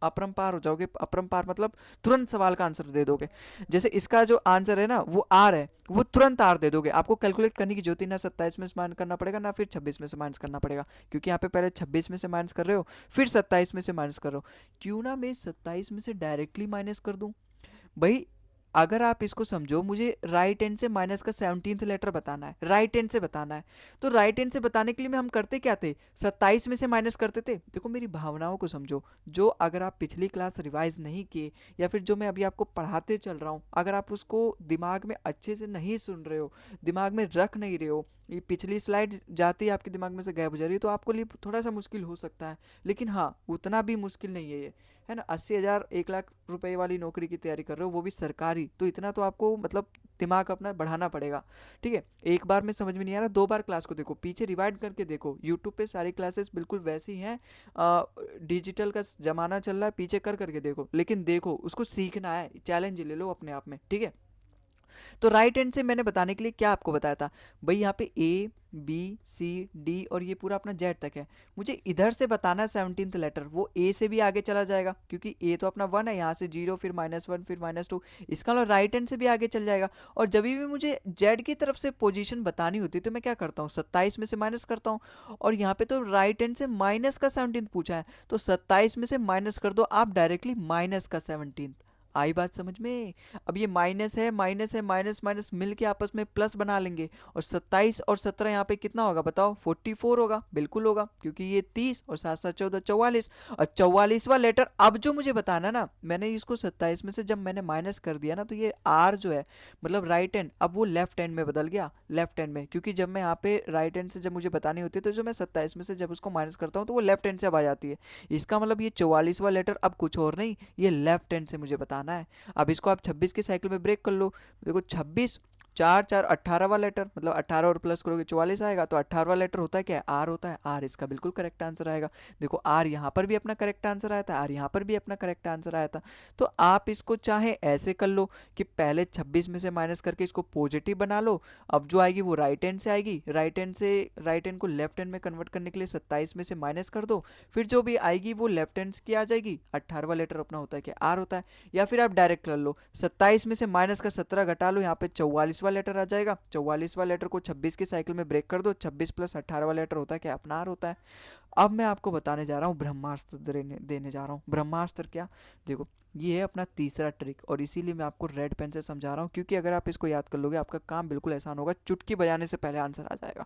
अपरंपार हो जाओगे। अपरंपार मतलब तुरंत सवाल का आंसर दे दोगे। जैसे इसका जो आंसर है ना वो आर है, वो तुरंत आर दे दोगे। आपको कैलकुलेट करने की जरूरत ही ना 27 में से माइनस करना पड़ेगा ना फिर 26 में से माइनस करना पड़ेगा, क्योंकि यहाँ पे पहले 26 में से माइनस कर रहे हो फिर 27 में से माइनस कर रहे हो। क्यों ना मैं 27 में से डायरेक्टली माइनस कर दूं। भाई अगर आप इसको समझो, मुझे राइट हैंड से माइनस का 17th लेटर बताना है, राइट हैंड से बताना है। तो राइट हैंड से बताने के लिए हम करते क्या थे, 27 में से माइनस करते थे। देखो मेरी भावनाओं को समझो। जो अगर आप पिछली क्लास रिवाइज नहीं किए, या फिर जो मैं अभी आपको पढ़ाते चल रहा हूँ, अगर आप उसको दिमाग में अच्छे से नहीं सुन रहे हो, दिमाग में रख नहीं रहे हो, ये पिछली स्लाइड जाती है आपके दिमाग में से गायब हो जा रही है, तो आपको लिए थोड़ा सा मुश्किल हो सकता है। लेकिन हाँ, उतना भी मुश्किल नहीं है ये, है ना। 80,000 1 लाख रुपए वाली नौकरी की तैयारी कर रहे हो, वो भी सरकारी, तो इतना तो आपको मतलब दिमाग अपना बढ़ाना पड़ेगा। ठीक है, एक बार में समझ में नहीं आ रहा, 2 बार क्लास को देखो, पीछे रिवाइड करके देखो। यूट्यूब पे सारी क्लासेस बिल्कुल वैसी हैं, डिजिटल का ज़माना चल रहा है, पीछे कर करके देखो। लेकिन देखो, उसको सीखना है, चैलेंज ले लो अपने आप में। ठीक है, तो राइट हैंड से मैंने बताने के लिए क्या आपको बताया था, भाई यहाँ पे ए बी सी डी और ये पूरा अपना जेड तक है। मुझे इधर से बताना है 17th लेटर, वो ए से भी आगे चला जाएगा, क्योंकि ए तो अपना 1 है, यहाँ से 0 फिर -1 फिर -2, इसका मतलब राइट हैंड से भी आगे चल जाएगा। और जब भी मुझे जेड की तरफ से पोजीशन बतानी होती है तो मैं क्या करता हूँ, 27 में से माइनस करता हूँ। और यहाँ पे तो राइट हैंड से माइनस का 17th पूछा है, तो 27 में से माइनस कर दो आप डायरेक्टली माइनस का 17th। आई बात समझ में। अब ये माइनस है, माइनस है, माइनस माइनस मिल के आपस में प्लस बना लेंगे, और 27 और 17 यहाँ पे कितना होगा बताओ, 44 होगा, बिल्कुल होगा, क्योंकि ये 30 और 7 7 14 44। और 44वां लेटर अब जो मुझे बताना ना, मैंने इसको 27 में से जब मैंने माइनस कर दिया ना, तो ये आर जो है मतलब राइट हैंड, अब वो लेफ्ट हैंड में बदल गया, लेफ्ट हैंड में। क्योंकि जब मैं यहाँ पे राइट हैंड से जब मुझे बतानी होती है, तो जो मैं 27 में से जब उसको माइनस करता हूँ तो वो लेफ्ट हैंड से अब आ जाती है। इसका मतलब ये 44वां लेटर अब कुछ और नहीं, ये लेफ्ट हैंड से मुझे बताना है। अब इसको आप 26 के साइकिल में ब्रेक कर लो। देखो 26 4 4 18वां लेटर, मतलब 18 और प्लस करोगे 44 आएगा। तो 18वां लेटर होता है क्या, आर होता है, आर इसका बिल्कुल करेक्ट आंसर आएगा। देखो आर यहाँ पर भी अपना करेक्ट आंसर आया था, आर यहाँ पर भी अपना करेक्ट आंसर आया था। तो आप इसको चाहे ऐसे कर लो कि पहले 26 में से माइनस करके इसको पॉजिटिव बना लो, अब जो आएगी वो राइट हैंड से आएगी, राइट हैंड से राइट हैंड को लेफ्ट हैंड में कन्वर्ट करने के लिए 27 में से माइनस कर दो, फिर जो भी आएगी वो लेफ्ट हैंड की आ जाएगी। 18वां लेटर अपना होता है क्या, आर होता है। या फिर आप डायरेक्ट कर लो, 27 में से माइनस का 17 घटा लो, यहाँ पे 44वां लेटर आ जाएगा। 44वां लेटर को 26 के साइकिल में ब्रेक कर दो, 26 प्लस 18वां लेटर होता है क्या, अपना आर होता है। अब मैं आपको बताने जा रहा हूँ ब्रह्मास्त्र देने जा रहा हूँ। ब्रह्मास्त्र क्या, देखो ये है अपना तीसरा ट्रिक, और इसीलिए मैं आपको रेड पेन से समझा रहा हूँ, क्योंकि अगर आप इसको याद कर लोगे आपका काम बिल्कुल आसान होगा, चुटकी बजाने से पहले आंसर आ जाएगा।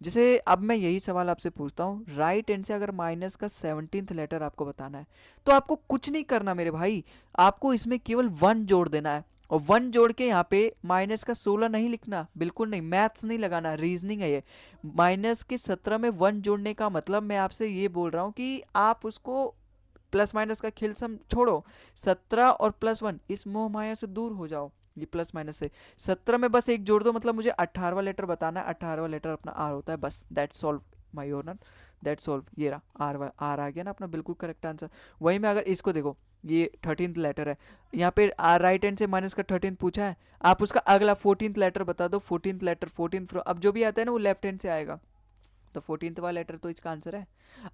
जैसे अब मैं यही सवाल आपसे पूछता हूँ, राइट हैंड से अगर माइनस का 17th लेटर आपको बताना है, तो आपको कुछ नहीं करना मेरे भाई, आपको इसमें केवल 1 जोड़ देना है। और 1 जोड़ के यहाँ पे माइनस का 16 नहीं लिखना, बिल्कुल नहीं, मैथ्स नहीं लगाना, रीजनिंग है ये। माइनस के 17 में 1 जोड़ने का मतलब मैं आपसे ये बोल रहा हूँ कि आप उसको प्लस माइनस का खेल सम छोड़ो, 17 और +1 इस मोह माया से दूर हो जाओ। ये प्लस माइनस से 17 में बस एक जोड़ दो, मतलब मुझे 18वां लेटर बताना है, 18वां लेटर अपना आर होता है, बस that solve my honour, that solve. ये रहा आर, आर आ गया ना अपना बिल्कुल करेक्ट आंसर। वही में अगर इसको देखो, ये 13th लेटर है। यहाँ पे राइट हैंड से माइनस का 13th पूछा है, आप उसका अगला 14th लेटर बता दो। 14th लेटर 14th अब जो भी आता है ना वो लेफ्ट हैंड से आएगा, तो 14th वाला लेटर तो इसका आंसर है।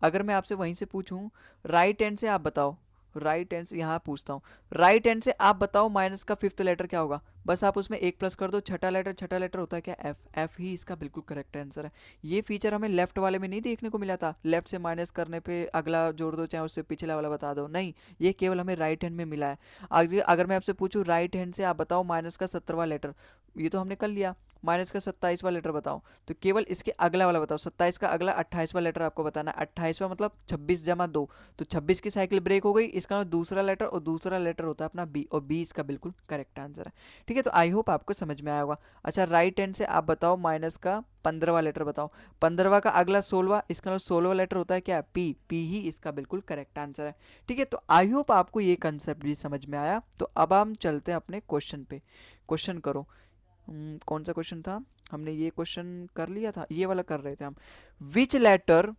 अगर मैं आपसे वहीं से पूछूं राइट हैंड से आप बताओ, राइट हैंड से यहाँ पूछता हूँ, राइट हैंड से आप बताओ माइनस का 5th लेटर क्या होगा, बस आप उसमें एक प्लस कर दो। छठा लेटर होता है क्या, एफ। एफ ही इसका बिल्कुल करेक्ट आंसर है। ये फीचर हमें लेफ्ट वाले में नहीं देखने को मिला था, लेफ्ट से माइनस करने पे अगला जोड़ दो चाहे उससे पिछला वाला बता दो, नहीं, ये केवल हमें राइट हैंड में मिला है। अगर मैं आपसे पूछूं राइट हैंड से आप बताओ माइनस का 17वां लेटर, ये तो हमने कर लिया। माइनस का 27वां लेटर बताओ, तो केवल इसके अगला वाला बताओ। 27 का अगला 28वां लेटर आपको बताना है। 28वां मतलब 26 जमा 2, तो 26 की साइकिल ब्रेक हो गई, इसका दूसरा लेटर, और दूसरा लेटर होता है अपना बी, और बी इसका बिल्कुल करेक्ट आंसर है। ठीक है, तो आई होप आपको समझ में आया होगा। अच्छा, राइट हैंड से आप बताओ माइनस का 15वां लेटर बताओ। 15वां का अगला 16वां, इसका 16वां लेटर होता है क्या, पी। पी ही इसका बिल्कुल करेक्ट आंसर है। ठीक है, तो आई होप आपको ये कंसेप्ट भी समझ में आया। तो अब हम चलते हैं अपने क्वेश्चन पे। क्वेश्चन करो। कौन सा क्वेश्चन था, हमने ये क्वेश्चन कर लिया था, ये वाला कर रहे थे हम। Which letter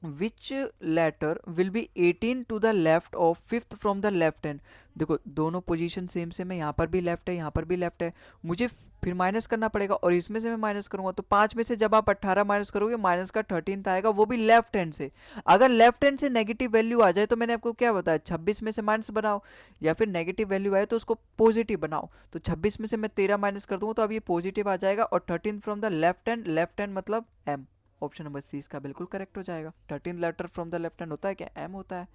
which letter will be 18 to the left of 5th from the left hand. देखो दोनों पोजीशन सेम सेम है, यहाँ पर भी लेफ्ट है, यहाँ पर भी लेफ्ट है, मुझे फिर माइनस करना पड़ेगा, और इसमें से मैं माइनस करूंगा तो 5 में से जब आप 18 माइनस करोगे माइनस का 13th आएगा, वो भी लेफ्ट हैंड से। अगर लेफ्ट हैंड से नेगेटिव वैल्यू आ जाए तो मैंने आपको क्या बताया, 26 में से माइनस बनाओ, या फिर नेगेटिव वैल्यू आए तो उसको पॉजिटिव बनाओ। तो 26 में से मैं 13 माइनस कर दूंगा तो अब ये पॉजिटिव आ जाएगा, और 13 फ्रॉम द लेफ्ट हैंड मतलब एम। ऑप्शन नंबर सी इसका बिल्कुल करेक्ट हो जाएगा। 13 letter from the left hand होता है क्या, एम होता है।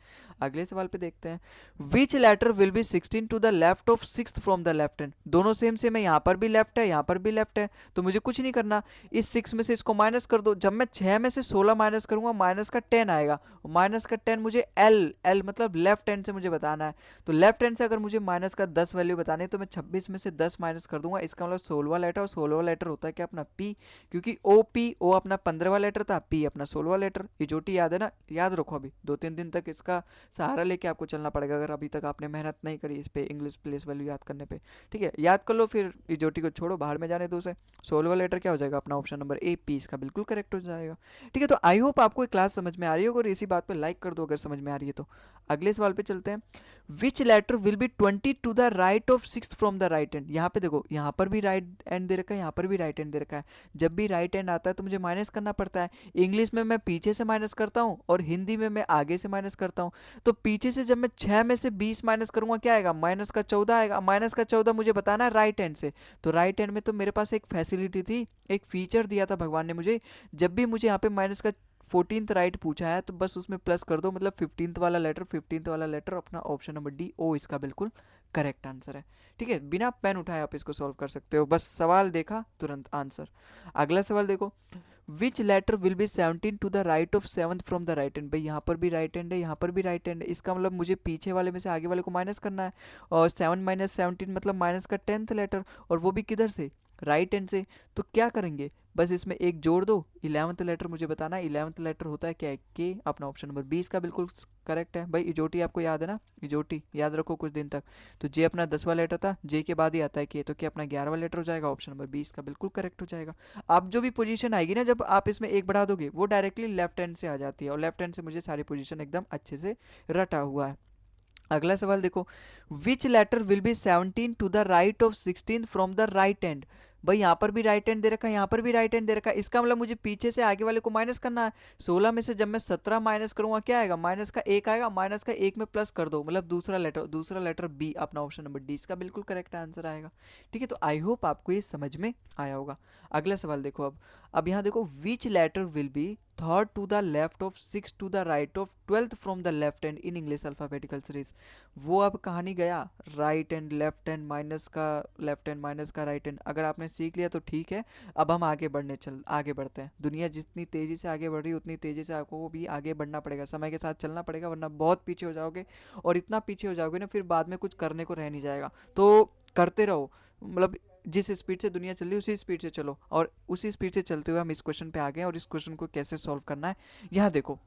अगले सवाल पे देखते हैं। Which letter will be 16 to the left of 6th from the left hand. दोनों सेम सेम है, यहाँ पर भी लेफ्ट है, यहाँ पर भी लेफ्ट है, तो मुझे कुछ नहीं करना, इस 6 में से इसको माइनस कर दो। जब मैं 6 में से 16 माइनस करूंगा माइनस का 10 आएगा, माइनस का 10 मुझे एल, एल मतलब लेफ्ट हैंड से मुझे बताना है। तो लेफ्ट हैंड से अगर मुझे माइनस का 10 वैल्यू बतानी है तो मैं 26 में से 10 माइनस कर दूंगा, इसका मतलब 16वां लेटर, और 16वां लेटर होता है क्या, अपना पी। क्योंकि ओ पी, ओ अपना 15वां लेटर था, पी अपना 16वां लेटर। ये जोटी याद है ना, याद रखो, अभी 2-3 दिन तक इसका सहारा लेके आपको चलना पड़ेगा, अगर अभी तक आपने मेहनत नहीं करी इस पे इंग्लिश प्लेस वैल्यू याद करने पे। ठीक है, याद कर लो, फिर ये जोटी को छोड़ो, बाहर में जाने दो उसे। 16वां लेटर क्या हो जाएगा, अपना ऑप्शन नंबर ए, पी इसका बिल्कुल करेक्ट हो जाएगा। ठीक है, तो आई होप आपको क्लास समझ में आ रही होगी, और इसी बात पे लाइक कर दो अगर समझ में आ रही है तो। अगले सवाल पे चलते हैं। Which letter will be 20 to the right of 6th from the right hand. यहाँ पे देखो, यहाँ पर भी राइट हैंड दे रखा है, यहाँ पर भी राइट हैंड दे रखा है। जब भी राइट हैंड आता है तो मुझे माइनस करना पड़ता है। इंग्लिश में मैं पीछे से माइनस करता हूँ, और हिंदी में मैं आगे से माइनस करता हूँ। तो पीछे से जब मैं 6 में से 20 माइनस करूंगा क्या आएगा, माइनस का 14 आएगा। माइनस का 14 मुझे बताना है राइट हैंड से। तो राइट हैंड में तो मेरे पास एक फैसिलिटी थी, एक फीचर दिया था भगवान ने मुझे, जब भी मुझे यहाँ पे माइनस का 14th राइट पूछा है तो बस उसमें प्लस कर दो, मतलब 15th वाला लेटर, 15th वाला लेटर अपना ऑप्शन नंबर डी, ओ इसका बिल्कुल करेक्ट आंसर है। ठीक है, बिना पेन उठाए आप इसको सॉल्व कर सकते हो, बस सवाल देखा तुरंत आंसर। अगला सवाल देखो। Which letter will be 17 to the right of 7th from the right hand. भाई यहाँ पर भी राइट हैंड है, यहाँ पर भी राइट हैंड है, इसका मतलब मुझे पीछे वाले में से आगे वाले को माइनस करना है, और 7 माइनस 17 मतलब माइनस का 10th लेटर, और वो भी किधर से, राइट हैंड से। तो क्या करेंगे, बस इसमें एक जोड़ दो, 11th लेटर मुझे बताना है। 11th लेटर होता है क्या है, के, अपना ऑप्शन नंबर 20 का बिल्कुल करेक्ट है। भाई इजोटी आपको याद है ना, इजोटी याद रखो कुछ दिन तक। तो जे अपना 10वां लेटर था, जे के बाद ही आता है के, तो क्या अपना 11वां लेटर हो जाएगा, ऑप्शन नंबर 20 का बिल्कुल करेक्ट हो जाएगा। अब जो भी पोजीशन आएगी ना, जब आप इसमें एक बढ़ा दोगे वो डायरेक्टली लेफ्ट हैंड से आ जाती है, और लेफ्ट हैंड से मुझे सारी पोजीशन एकदम अच्छे से रटा हुआ है। अगला सवाल देखो। Which letter will be 17 to the right of 16 from the right hand. भाई यहाँ पर भी राइट हैंड दे रखा है, यहाँ पर भी राइट हैंड दे रखा है, इसका मतलब मुझे पीछे से आगे वाले को माइनस करना है। 16 में से जब मैं 17 माइनस करूंगा क्या आएगा, माइनस का 1 आएगा, माइनस का 1 में प्लस कर दो, मतलब दूसरा लेटर बी, अपना ऑप्शन नंबर डी इसका बिल्कुल करेक्ट आंसर आएगा। ठीक है, तो आई होप आपको ये समझ में आया होगा। अगला सवाल देखो। अब यहाँ देखो, which letter will be third to the left of 6 to the right of 12th from the left hand in English alphabetical series. वो अब कहानी गया, right hand left hand minus का लेफ्ट हैंड माइनस का राइट हैंड, अगर आपने सीख लिया तो ठीक है। अब हम आगे बढ़ते हैं। दुनिया जितनी तेज़ी से आगे बढ़ रही है उतनी तेज़ी से आपको भी आगे बढ़ना पड़ेगा, समय के साथ चलना पड़ेगा, वरना बहुत पीछे हो जाओगे, और इतना पीछे हो जाओगे ना फिर बाद में कुछ करने को रह नहीं जाएगा। तो करते रहो, मतलब जिस स्पीड से दुनिया चल रही है उसी स्पीड से चलो, और उसी स्पीड से चलते हुए हम इस क्वेश्चन पे आ गए, और इस क्वेश्चन को कैसे सॉल्व करना है यहाँ देखो।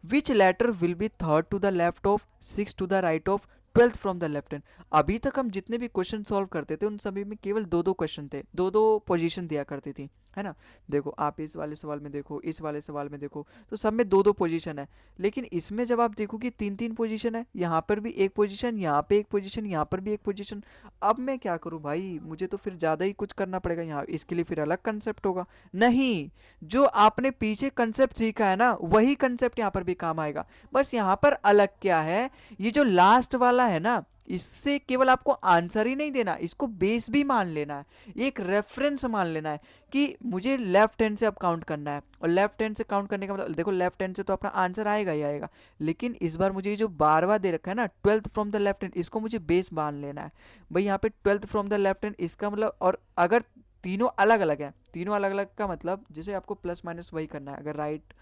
Which letter will be third to the left of 6 to the right of 12th from the left hand. अभी तक हम जितने भी क्वेश्चन सॉल्व करते थे उन सभी में केवल दो दो क्वेश्चन थे, दो दो पोजीशन दिया करती थी, है ना। देखो आप इस वाले सवाल में देखो, इस वाले सवाल में देखो, तो सब में दो दो पोजीशन है। लेकिन इसमें जब आप देखो कि तीन तीन पोजीशन है, यहाँ पर भी एक पोजीशन, यहाँ पे एक पोजीशन, यहाँ पर भी एक पोजीशन। अब मैं क्या करूँ भाई, मुझे तो फिर ज़्यादा ही कुछ करना पड़ेगा यहाँ, इसके लिए फिर अलग कंसेप्ट होगा। नहीं, जो आपने पीछे कंसेप्ट सीखा है ना वही कंसेप्ट यहाँ पर भी काम आएगा। बस यहाँ पर अलग क्या है, ये जो लास्ट वाला है ना, इससे केवल आपको आंसर ही नहीं देना, इसको बेस भी मान लेना है, एक रेफरेंस मान लेना है कि मुझे लेफ्ट हैंड से अब काउंट करना है। और लेफ्ट हैंड से काउंट करने का मतलब देखो, लेफ्ट हैंड से तो अपना आंसर आएगा ही आएगा, लेकिन इस बार मुझे ये जो 12वां दे रखा है ना, 12th from the left hand, इसको मुझे बेस मान लेना है। भाई यहाँ पे 12th from the left hand, इसका मतलब, और अगर तीनों अलग अलग है, तीनों अलग अलग का मतलब जैसे आपको प्लस माइनस वही करना है। अगर राइट,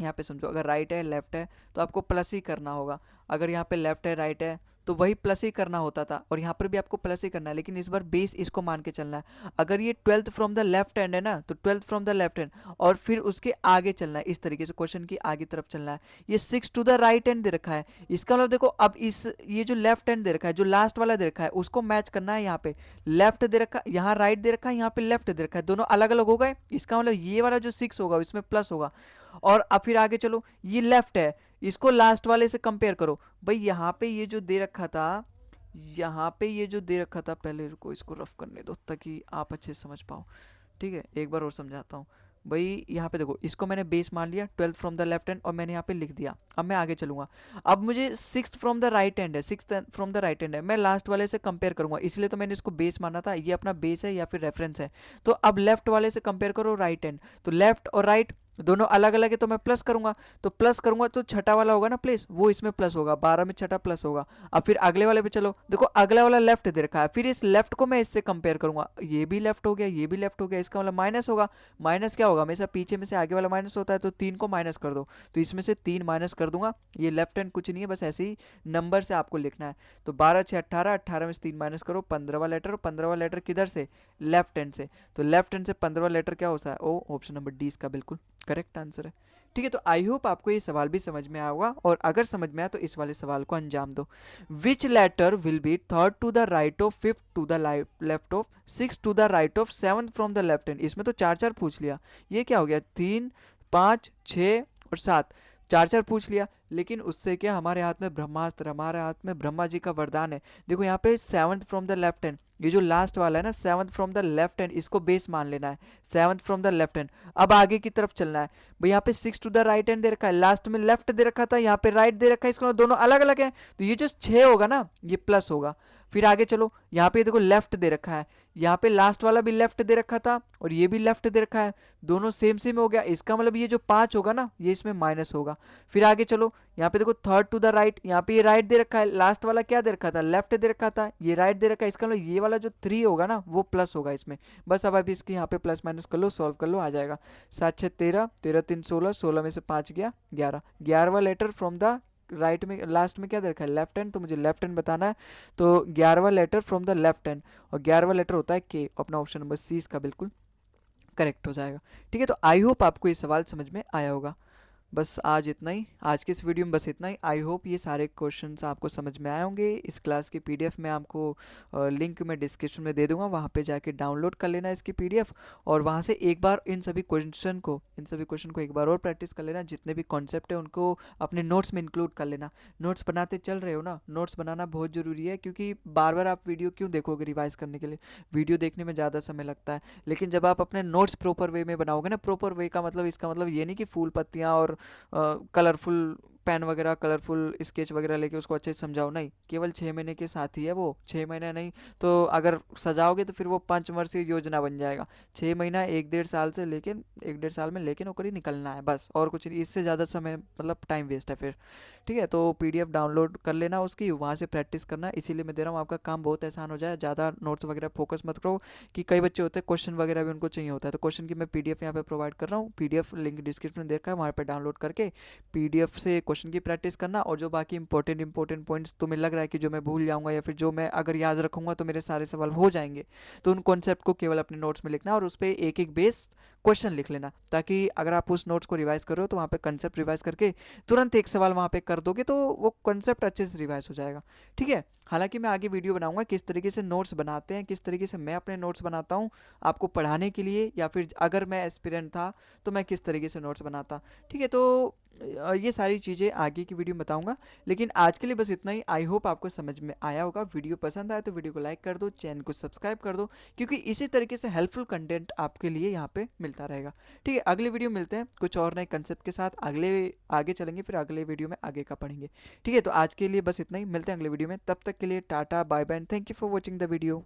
यहाँ पे समझो, अगर राइट है लेफ्ट है तो आपको प्लस ही करना होगा, अगर यहाँ पे लेफ्ट है राइट है तो वही प्लस ही करना होता था, और यहाँ पर भी आपको प्लस ही करना है, लेकिन इस बार बेस इसको मान के चलना है। अगर ये 12th from the left hand है ना, तो 12th from the left hand, और फिर उसके आगे चलना है, इस तरीके से क्वेश्चन की आगे तरफ चलना है। ये 6 टू द राइट हैंड दे रखा है, इसका मतलब देखो, अब इस ये जो लेफ्ट हैंड दे रखा है, जो लास्ट वाला दे रखा है, उसको मैच करना है। यहाँ पे लेफ्ट दे रखा है, यहाँ राइट दे रखा है, यहाँ पे लेफ्ट दे रखा है, दोनों अलग अलग हो गए, इसका मतलब ये वाला जो 6 होगा इसमें प्लस होगा। और अब फिर आगे चलो, ये लेफ्ट है, इसको लास्ट वाले से कंपेयर करो। भाई यहाँ पे ये जो दे रखा था, यहाँ पे ये जो दे रखा था, पहले रुको इसको रफ करने दो ताकि आप अच्छे से समझ पाओ। ठीक है, एक बार और समझाता हूँ। भाई यहाँ पे देखो, इसको मैंने बेस मान लिया 12th from the left hand, और मैंने यहाँ पे लिख दिया। अब मैं आगे चलूंगा, अब मुझे 6th from the right hand है, 6th from the right hand है, मैं लास्ट वाले से कंपेयर करूंगा, इसलिए तो मैंने इसको बेस माना था, ये अपना बेस है या फिर रेफरेंस है। तो अब लेफ्ट वाले से कंपेयर करो राइट हैंड, तो लेफ्ट और राइट दोनों अलग अलग है, तो मैं प्लस करूंगा, तो प्लस करूंगा तो छठा वाला होगा ना प्लेस, वो इसमें प्लस होगा, 12 में छठा प्लस होगा। अब फिर अगले वाले पे चलो, देखो अगला वाला लेफ्ट दे रखा है, फिर इस लेफ्ट को मैं इससे कंपेयर करूंगा, ये भी लेफ्ट हो गया, ये भी लेफ्ट हो गया, इसका मतलब माइनस होगा। माइनस क्या होगा, हमेशा पीछे में से आगे वाला माइनस होता है, तो 3 को माइनस कर दो, तो इसमें से 3 माइनस कर दूंगा। ये लेफ्ट हैंड कुछ नहीं है, बस ऐसे ही नंबर से आपको लिखना है। तो 12 6 18, 18 में से 3 माइनस करो, 15वां लेटर, और 15वां लेटर किधर से, लेफ्ट हैंड से, तो लेफ्ट हैंड से 15वां लेटर क्या होता है, ओ, ऑप्शन नंबर डी इसका बिल्कुल करेक्ट आंसर है। ठीक है, तो आई होप आपको ये सवाल भी समझ में आया होगा, और अगर समझ में आया तो इस वाले सवाल को अंजाम दो। Which letter will be third to the right of, fifth to the left of, six to the right of, seventh from the left hand. इसमें तो चार चार पूछ लिया, ये क्या हो गया, 3 5 6 और 7, चार चार पूछ लिया। लेकिन उससे क्या, हमारे हाथ में ब्रह्मास्त्र, हमारे हाथ में ब्रह्मा जी का वरदान है। देखो यहाँ पे 7th from the left hand, ये जो लास्ट वाला है ना 7th from the left hand, इसको बेस मान लेना है, 7th from the left hand. अब आगे की तरफ चलना है। भाई यहाँ पे 6 टू द राइट हैंड दे रखा है, लास्ट में लेफ्ट दे रखा था, यहाँ पे राइट दे रखा है, इसका मतलब दोनों अलग अलग है, तो ये जो 6 होगा ना ये प्लस होगा। फिर आगे चलो, यहाँ पे देखो लेफ्ट दे रखा है, यहाँ पे लास्ट वाला भी लेफ्ट दे रखा था, और ये भी लेफ्ट दे रखा है, दोनों सेम सेम हो गया, इसका मतलब ये जो 5 होगा ना ये इसमें माइनस होगा। फिर आगे चलो, यहाँ पे देखो थर्ड टू द राइट, यहाँ पे ये राइट दे रखा है, लास्ट वाला क्या दे रखा था, लेफ्ट दे रखा था, ये राइट दे रखा है, इसका मतलब ये वाला जो 3 होगा ना वो प्लस होगा इसमें। बस अब इसकी यहाँ पे प्लस माइनस कर लो, सॉल्व कर लो, आ जाएगा। 7 6 13, 13 3 16, 16 में से 5 गया 11, 11वां लेटर फ्रॉम द राइट में, लास्ट में क्या दे रखा है, लेफ्ट हैंड, तो मुझे लेफ्ट हैंड बताना है। तो 11वां letter from the left hand, और 11वां लेटर होता है के, अपना ऑप्शन नंबर सी इसका बिल्कुल करेक्ट हो जाएगा। ठीक है, तो आई होप आपको ये सवाल समझ में आया होगा। बस आज इतना ही, आज की इस वीडियो में बस इतना ही। आई होप ये सारे क्वेश्चंस आपको समझ में आए होंगे। इस क्लास की पीडीएफ मैं आपको लिंक में डिस्क्रिप्शन में दे दूंगा, वहाँ पे जाके डाउनलोड कर लेना इसकी पीडीएफ, और वहाँ से एक बार इन सभी क्वेश्चन को एक बार और प्रैक्टिस कर लेना। जितने भी कॉन्सेप्ट है उनको अपने नोट्स में इंक्लूड कर लेना। नोट्स बनाते चल रहे हो ना, नोट्स बनाना बहुत ज़रूरी है, क्योंकि बार बार आप वीडियो क्यों देखोगे रिवाइज करने के लिए, वीडियो देखने में ज़्यादा समय लगता है, लेकिन जब आप अपने नोट्स प्रॉपर वे में बनाओगे ना, प्रॉपर वे का मतलब, इसका मतलब ये नहीं कि फूल पत्तियाँ और कलरफुल पेन वगैरह, कलरफुल स्केच वगैरह लेके उसको अच्छे से समझाओ, नहीं, केवल 6 महीने के साथ ही है वो, 6 महीना नहीं, तो अगर सजाओगे तो फिर वो पंचवर्षीय योजना बन जाएगा। 6 महीना 1 1.5 साल से, लेकिन 1 1.5 साल में लेकिन होकर ही निकलना है बस, और कुछ नहीं, इससे ज़्यादा समय मतलब टाइम वेस्ट है फिर। ठीक है, तो पीडीएफ डाउनलोड कर लेना उसकी, वहाँ से प्रैक्टिस करना, इसीलिए मैं दे रहा हूँ, आपका काम बहुत आसान हो जाए। ज़्यादा नोट्स वगैरह फोकस मत करो, कि कई बच्चे होते हैं क्वेश्चन वगैरह भी उनको चाहिए होता है, तो क्वेश्चन की मैं पीडीएफ यहाँ पे प्रोवाइड कर रहा हूँ, पीडीएफ लिंक डिस्क्रिप्शन में देखा है, वहाँ पर डाउनलोड करके पीडीएफ से क्वेश्चन की प्रैक्टिस करना, और जो बाकी इंपॉर्टेंट पॉइंट्स तुम्हें लग रहा है कि जो मैं भूल जाऊंगा, या फिर जो मैं अगर याद रखूंगा तो मेरे सारे सवाल हो जाएंगे, तो उन कॉन्सेप्ट को केवल अपने नोट्स में लिखना, और उस पर एक एक बेस क्वेश्चन लिख लेना, ताकि अगर आप उस नोट्स को रिवाइज कर रहे हो तो वहाँ पे कंसेप्ट रिवाइज करके तुरंत एक सवाल वहाँ पे कर दोगे तो वो कंसेप्ट अच्छे से रिवाइज हो जाएगा। ठीक है, हालांकि मैं आगे वीडियो बनाऊंगा किस तरीके से नोट्स बनाते हैं, किस तरीके से मैं अपने नोट्स बनाता हूँ आपको पढ़ाने के लिए, या फिर अगर मैं एस्पिरेंट था तो मैं किस तरीके से नोट्स बनाता। ठीक है, तो ये सारी चीज़ें आगे की वीडियो में बताऊंगा, लेकिन आज के लिए बस इतना ही। आई होप आपको समझ में आया होगा। वीडियो पसंद आया तो वीडियो को लाइक कर दो, चैनल को सब्सक्राइब कर दो, क्योंकि इसी तरीके से हेल्पफुल कंटेंट आपके लिए यहाँ पे मिलता रहेगा। ठीक है, अगले वीडियो मिलते हैं कुछ और नए कंसेप्ट के साथ, अगले आगे चलेंगे, फिर अगले वीडियो में आगे का पढ़ेंगे। ठीक है, तो आज के लिए बस इतना ही, मिलते हैं अगले वीडियो में, तब तक के लिए tata bye bye, thank you for watching the video.